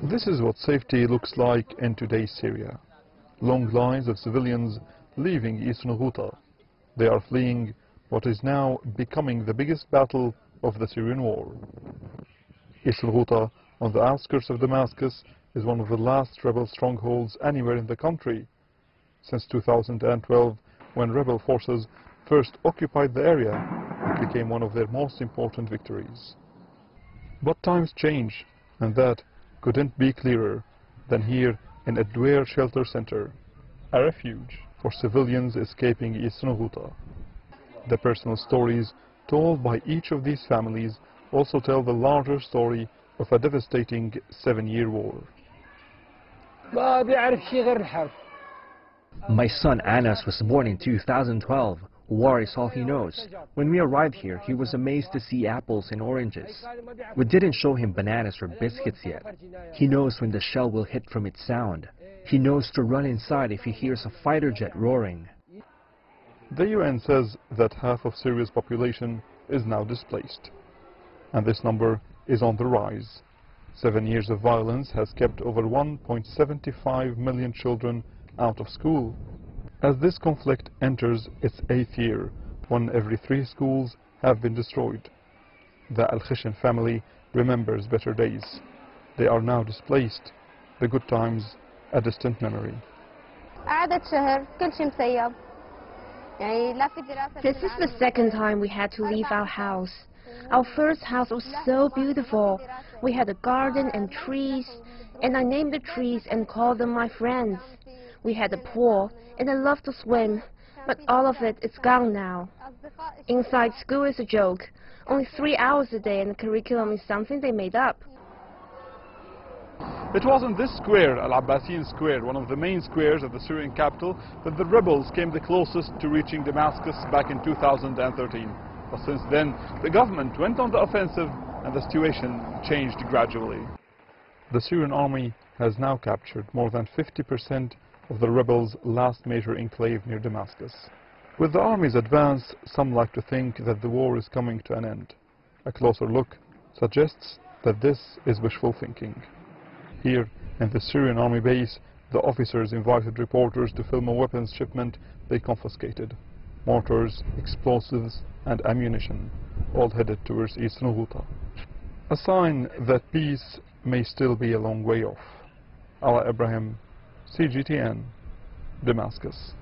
This is what safety looks like in today's Syria. Long lines of civilians leaving eastern Ghouta. They are fleeing what is now becoming the biggest battle of the Syrian war. Eastern Ghouta, on the outskirts of Damascus, is one of the last rebel strongholds anywhere in the country. Since 2012, when rebel forces first occupied the area, it became one of their most important victories. But times change, and that couldn't be clearer than here in Adwair Shelter Center, a refuge for civilians escaping eastern Ghouta. The personal stories told by each of these families also tell the larger story of a devastating 7-year war. My son Anas was born in 2012. War is all he knows. When we arrived here, he was amazed to see apples and oranges. We didn't show him bananas or biscuits yet. He knows when the shell will hit from its sound. He knows to run inside if he hears a fighter jet roaring. The UN says that half of Syria's population is now displaced, and this number is on the rise. 7 years of violence has kept over 1.75 million children out of school. As this conflict enters its 8th year, 1 every 3 schools have been destroyed. The Al-Khishan family remembers better days. They are now displaced. The good times, a distant memory. This is the second time we had to leave our house. Our first house was so beautiful. We had a garden and trees, and I named the trees and called them my friends. We had a pool, and I loved to swim, but all of it is gone now. Inside school is a joke. Only 3 hours a day, and the curriculum is something they made up. It was in this square, Al-Abbasiyin Square, one of the main squares of the Syrian capital, that the rebels came the closest to reaching Damascus back in 2013. But since then, the government went on the offensive and the situation changed gradually. The Syrian army has now captured more than 50% of the rebels' last major enclave near Damascus. With the army's advance, some like to think that the war is coming to an end. A closer look suggests that this is wishful thinking. Here, in the Syrian army base, the officers invited reporters to film a weapons shipment they confiscated. Mortars, explosives, and ammunition, all headed towards eastern Ghouta. A sign that peace may still be a long way off. Ala Ibrahim, CGTN, Damascus.